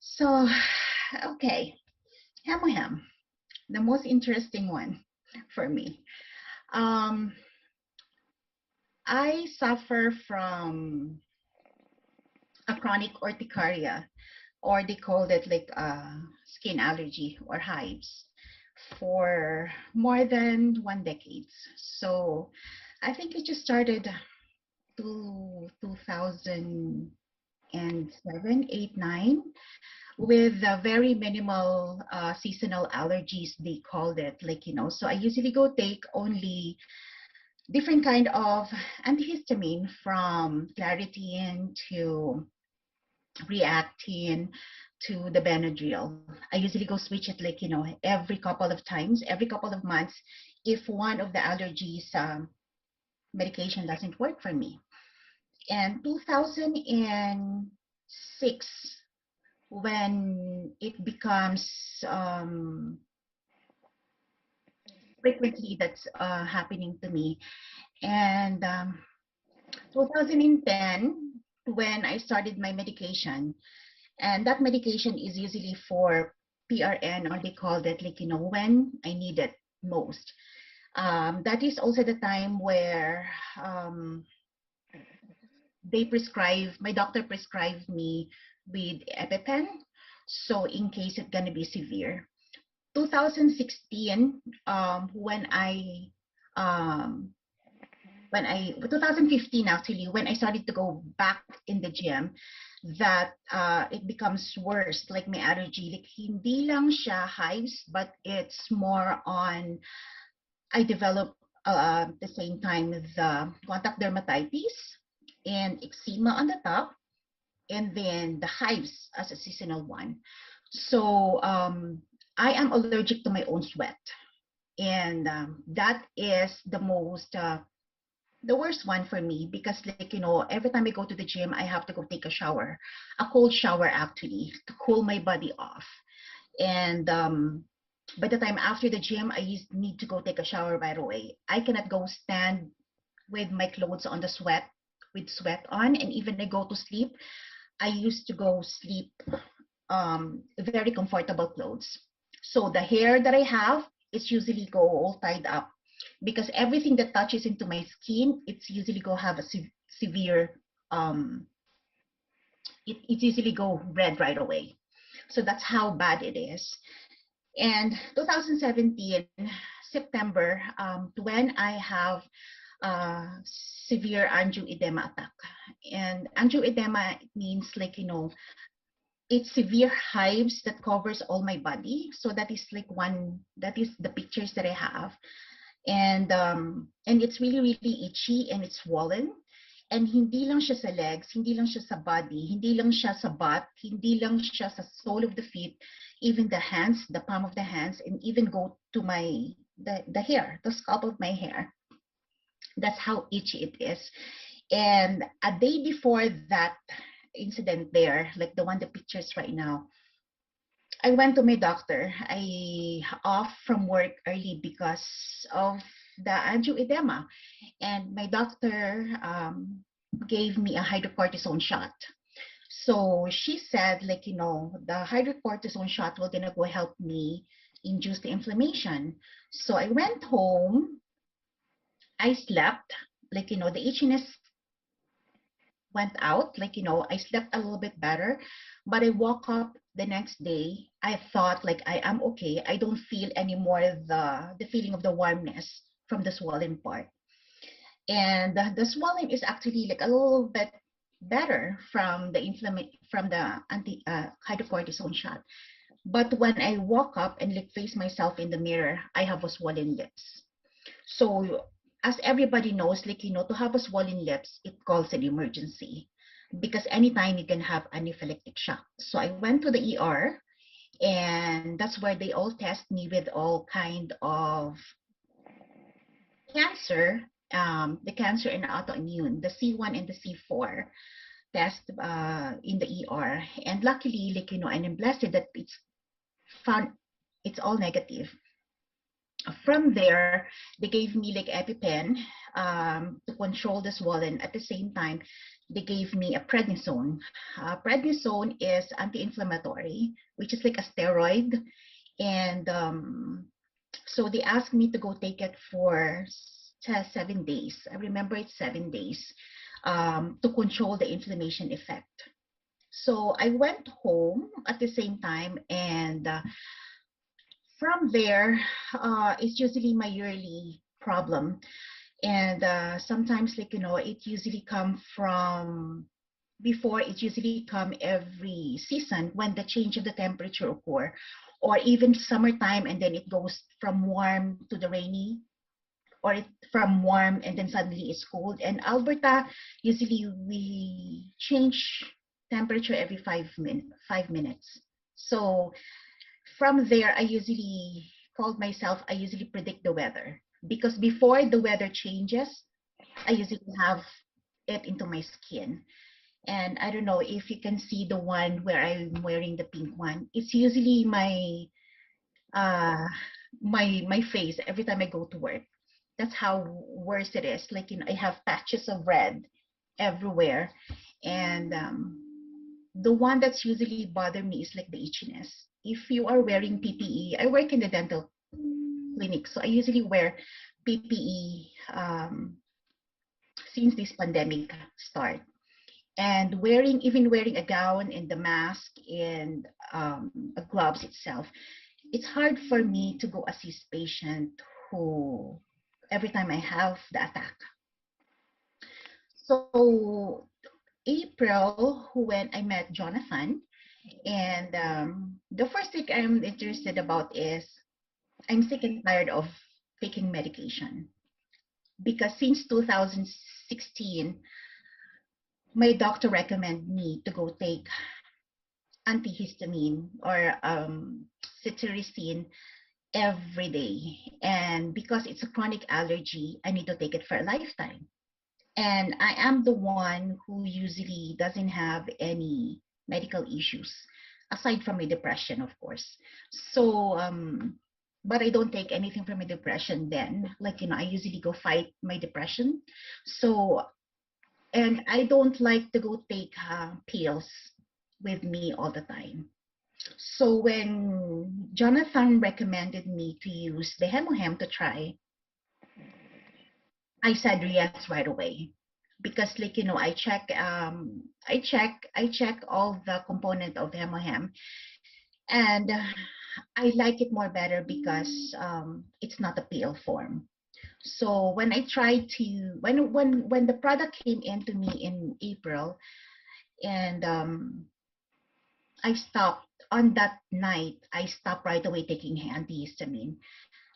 So, okay, HEMOHIM, the most interesting one for me. Um, I suffer from a chronic urticaria, or they call it like skin allergy or hives, for more than 1 decade. So, I think it just started to 2007, 8, 9, with very minimal seasonal allergies, they called it, like, so I usually go take only different kind of antihistamine, from claritin to reactin to the Benadryl. I usually go switch it, like, every couple of times, every couple of months, if one of the allergies medication doesn't work for me. And 2006, when it becomes um, frequently that's happening to me. And 2010, when I started my medication, and that medication is usually for PRN, or they call that, like, when I need it most. That is also the time where my doctor prescribed me with EpiPen. So in case it's gonna be severe. 2016, um, 2015 actually, when I started to go back in the gym, that it becomes worse, like my allergy, like hindi lang siya hives, but it's more on, I developed at the same time the contact dermatitis and eczema on the top, and then the hives as a seasonal one. So I am allergic to my own sweat, and that is the worst one for me, because, like, every time I go to the gym, I have to go take a shower, a cold shower actually, to cool my body off. And by the time after the gym, need to go take a shower right away. I cannot go stand with my clothes on the sweat, with sweat on, and even I go to sleep, I used to go sleep very comfortable clothes. So the hair that I have, it's usually go all tied up, because everything that touches into my skin, it's usually go have a severe, um, it usually go red right away. So that's how bad it is. And 2017, September, when I have severe angioedema attack. And angioedema means, like, it's severe hives that covers all my body. So that is like that is the pictures that I have. And it's really, really itchy, and it's swollen. And hindi lang siya sa legs, hindi lang siya sa body, hindi lang siya sa butt, hindi lang siya sa sole of the feet, even the hands, the palm of the hands, and even go to the hair, the scalp of my hair. That's how itchy it is. And a day before that incident there, like the one, the pictures right now, I went to my doctor. I off from work early because of the angioedema, and my doctor gave me a hydrocortisone shot. So she said, like, the hydrocortisone shot will gonna go help me induce the inflammation. So I went home. I slept, like, the itchiness went out, like, I slept a little bit better. But I woke up the next day, I thought, like, I am okay. I don't feel anymore the feeling of the warmness from the swollen part. And the swelling is actually like a little bit better from the anti hydrocortisone shot. But when I woke up and, like, face myself in the mirror, I have a swollen lips. So as everybody knows, like, to have a swollen lips, it calls an emergency, because anytime you can have anaphylactic shock. So I went to the ER, and that's where they all test me with all kind of cancer, the cancer and autoimmune, the C1 and the C4 test in the ER. And luckily, like, and I'm blessed that found it's all negative. From there, they gave me like EpiPen to control the swollen. At the same time, they gave me a prednisone. Prednisone is anti-inflammatory, which is like a steroid. And so they asked me to go take it for 7 days. I remember it's 7 days to control the inflammation effect. So I went home at the same time, and from there, it's usually my yearly problem. And sometimes, like, it usually come from before, it usually come every season when the change of the temperature occur, or even summertime, and then it goes from warm to the rainy, or from warm and then suddenly it's cold. And Alberta, usually we change temperature every 5 minutes. So from there, I usually predict the weather, because before the weather changes, I usually have it into my skin. And I don't know if you can see the one where I'm wearing the pink one. It's usually uh my face every time I go to work. That's how worse it is. Like, I have patches of red everywhere. And the one that's usually bother me is like the itchiness. If you are wearing PPE, I work in the dental clinic, so I usually wear PPE since this pandemic start. And even wearing a gown and the mask and a gloves itself, it's hard for me to go assist patient who every time I have the attack. So April, when I met Jonathan, and the first thing I'm interested about is I'm sick and tired of taking medication, because since 2016, my doctor recommended me to go take antihistamine or cetirizine every day. And because it's a chronic allergy, I need to take it for a lifetime. And I am the one who usually doesn't have any medical issues, aside from my depression, of course. So, but I don't take anything for my depression then. Like, I usually go fight my depression. So, and I don't like to go take pills with me all the time. So when Jonathan recommended me to use the HEMOHIM to try, I said yes right away, because, like, I check all the component of HEMOHIM, and I like it more better because it's not a pill form. So when I tried to when the product came into me in April, and I stopped on that night, I stopped right away taking antihistamine,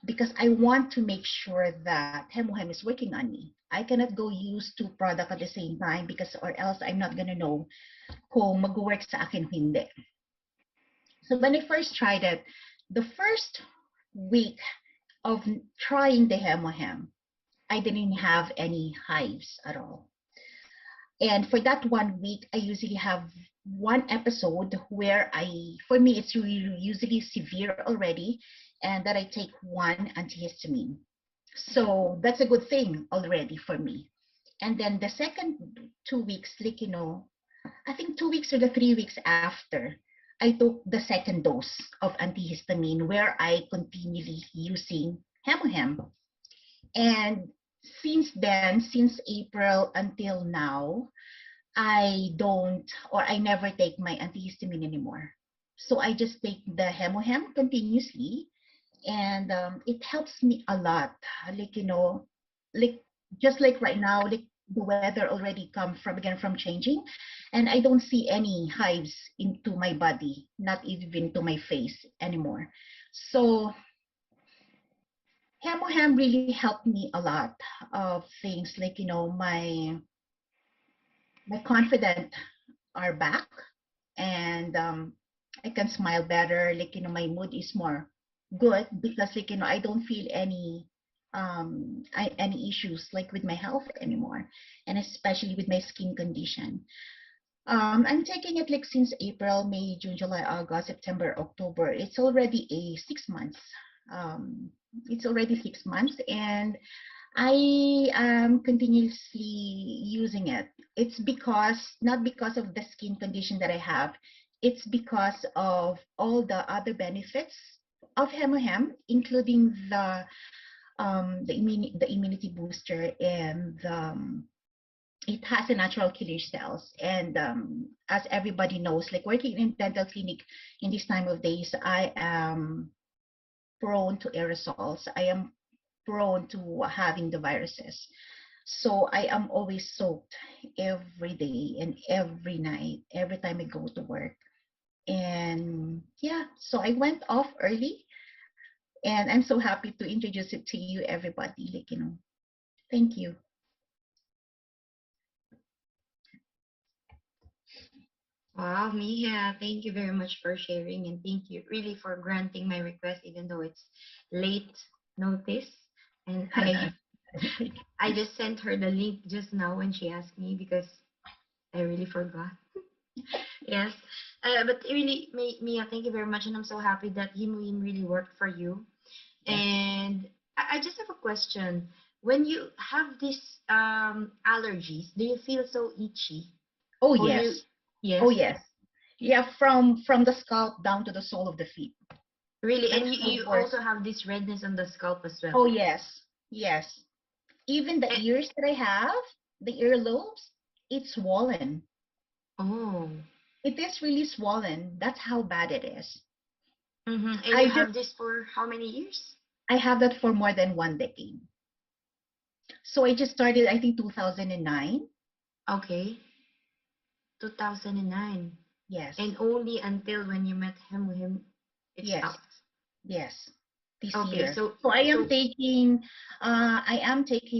because I want to make sure that HEMOHIM is working on me. I cannot go use two products at the same time, because or else I'm not gonna know kung mag-work sa akin o hindi. So when I first tried it, the first week of trying the HEMOHIM, I didn't have any hives at all. And for that 1 week, I usually have one episode where for me, it's usually severe already, and that I take one antihistamine. So that's a good thing already for me. And then the second 2 weeks, like, I think 2 weeks or the 3 weeks after, I took the second dose of antihistamine, where I continually using HEMOHIM. And since then, since April until now, I never take my antihistamine anymore. So I just take the HEMOHIM continuously, and it helps me a lot. Like, like just like right now, like the weather already come from changing, and I don't see any hives into my body, not even to my face anymore. So HEMOHIM really helped me a lot of things, like, my confidence are back, and I can smile better. Like, my mood is more good, because, like, I don't feel any issues like with my health anymore, and especially with my skin condition. I'm taking it like since April, May, June, July, August, September, October. It's already 6 months. Um, it's already 6 months, and I am continuously using it. It's because, not because of the skin condition that I have, it's because of all the other benefits of HEMOHIM, including the immunity booster, and it has a natural killer cells. And as everybody knows, like working in dental clinic in this time of days, I am prone to aerosols. I am prone to having the viruses. So I am always soaked every day and every night, every time I go to work. And yeah, so I went off early, and I'm so happy to introduce it to you, everybody. Like, thank you. Wow, Mia, thank you very much for sharing, and thank you really for granting my request, even though it's late notice. And I just sent her the link just now when she asked me because I really forgot. Yes, but really, Mia, thank you very much, and I'm so happy that HemoHim really worked for you. Yes. And I just have a question. When you have these allergies, do you feel so itchy? Oh Or you, yes. Oh yes, yes. Yeah, from the scalp down to the sole of the feet. really, That's and how you it works. also have this redness on the scalp as well. Oh yes. Yes. Even the Eh, ears that I have, the earlobes, it's swollen. oh, It is really swollen. That's how bad it is. and you I just have this for how many years? I have that for more than 1 decade. So I just started, I think, 2009. Okay, 2009. Yes. And only until when you met him, it Yes. stopped. Yes. This Okay, year. So so, I am taking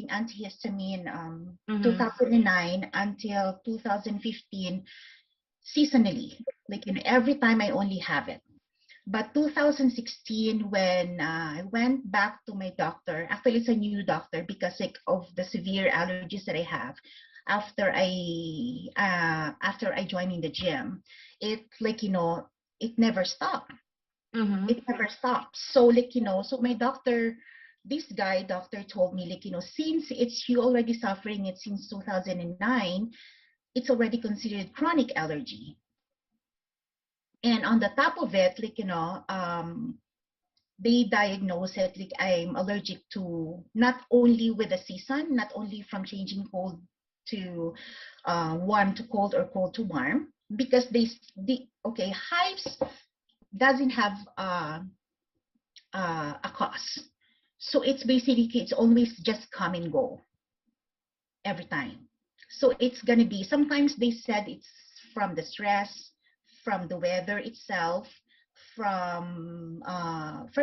antihistamine, mm-hmm, 2009 until 2015 seasonally. Like, every time I only have it. But 2016, when I went back to my doctor, actually it's a new doctor because like of the severe allergies that I have after I joined in the gym, it like it never stopped. mm-hmm, It never stopped. So like so my doctor, this guy doctor told me like since it's you already suffering it since 2009, it's already considered chronic allergy. And on the top of it, like they diagnose it like I'm allergic to not only with the season, not only from changing cold to warm to cold or cold to warm, because okay, hives doesn't have a cause. So it's basically it's always just come and go every time. So it's gonna be sometimes they said it's from the stress, from the weather itself, from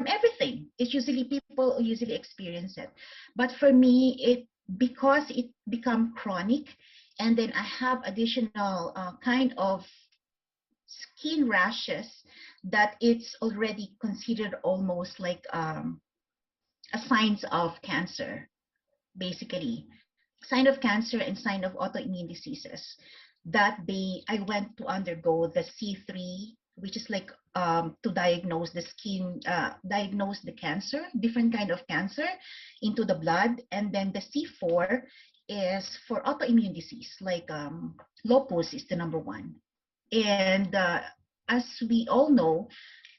everything. It's usually people usually experience it, but for me it because it become chronic, and then I have additional kind of skin rashes that it's already considered almost like a signs of cancer, basically sign of cancer and sign of autoimmune diseases that they I went to undergo the C3, which is like to diagnose the skin, diagnose the cancer, different kind of cancer into the blood, and then the C4 is for autoimmune disease, like lupus is the number one. And as we all know,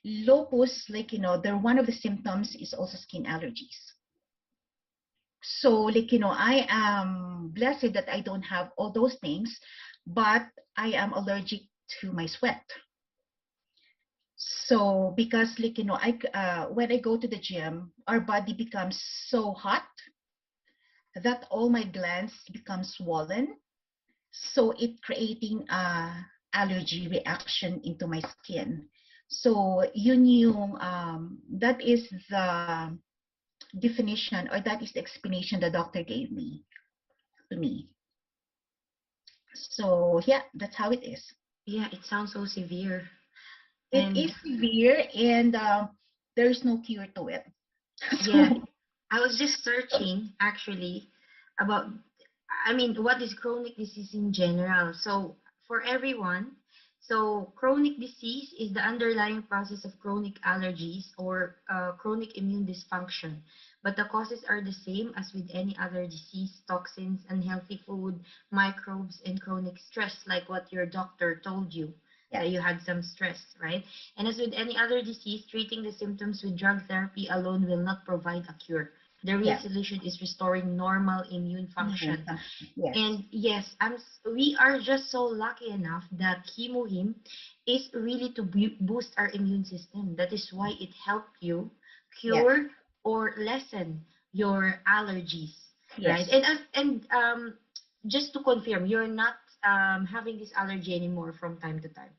lupus, like they're one of the symptoms is also skin allergies. So, like, I am blessed that I don't have all those things, but I am allergic to my sweat. So, because, like, when I go to the gym, our body becomes so hot that all my glands become swollen. So, it creating a allergy reaction into my skin. So, yun yung, that is the definition, or that is the explanation the doctor gave me to me. So yeah, that's how it is. yeah, it sounds so severe. It And is severe, and there's no cure to it. yeah, So I was just searching actually about, I mean, what is chronic disease in general. So, for everyone, so chronic disease is the underlying process of chronic allergies or chronic immune dysfunction. but the causes are the same as with any other disease: toxins, unhealthy food, microbes, and chronic stress, like what your doctor told you, that Yes. you had some stress, right? And as with any other disease, treating the symptoms with drug therapy alone will not provide a cure. The real Yes. solution is restoring normal immune Immune function. function. Yes. And yes, we are just so lucky enough that HEMOHIM is really to boost our immune system. That is why it helped you Yes. cure or lessen your allergies, right? Yes. And just to confirm, you're not having this allergy anymore from time to time.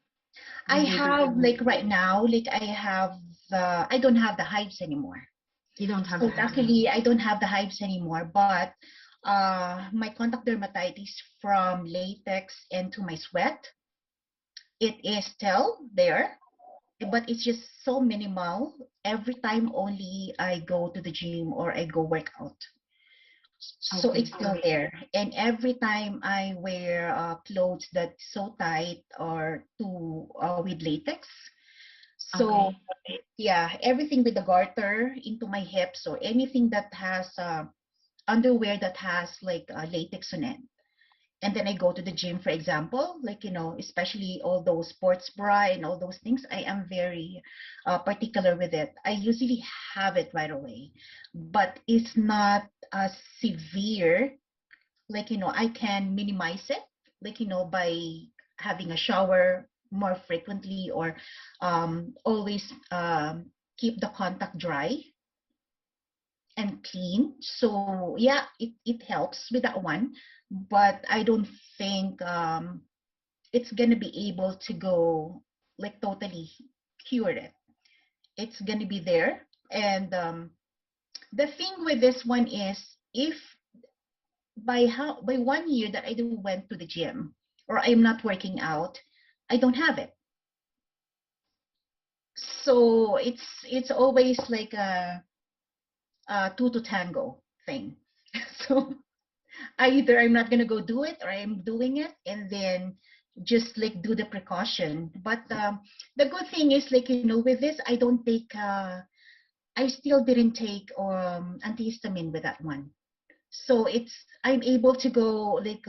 I Just have repeating. like right now, like I don't have the hives anymore. You don't have So the hives anymore. luckily, I don't have the hives anymore. But my contact dermatitis from latex into my sweat, it is still there, but it's just so minimal. Every time only I go to the gym or I go work out. So it's Okay. still there. And every time I wear clothes that's so tight or too with latex, so Okay. yeah, everything with the garter into my hips or anything that has underwear that has like latex on it. And then I go to the gym, for example, like, especially all those sports bra and all those things, I am very particular with it. I usually have it right away, but it's not severe. Like, I can minimize it, like, by having a shower more frequently or always keep the contact dry and clean. So yeah, it helps with that one, but I don't think it's gonna be able to go like totally cure it. It's gonna be there. And the thing with this one is if by 1 year that I do went to the gym or I'm not working out, I don't have it. So it's always like a two to tango thing. So either I'm not gonna go do it or I'm doing it and then just like do the precaution. But the good thing is like with this I don't take I still didn't take antihistamine with that one. So I'm able to go like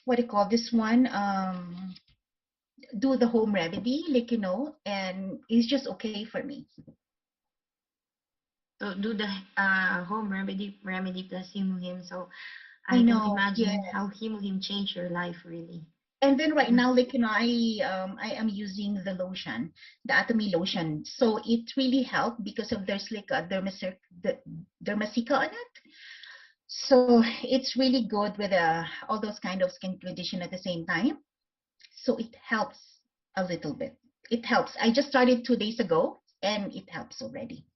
what do you call this one do the home remedy like and it's just okay for me. So do the home remedy plus HEMOHIM. So I I can know, yeah. imagine how HEMOHIM changed your life, really. And then right Mm. now, like I am using the lotion, the ATOMY lotion. So it really helped because of there's like a dermasica on it. So it's really good with all those kind of skin condition at the same time. So it helps a little bit. It helps. I just started 2 days ago, and it helps already.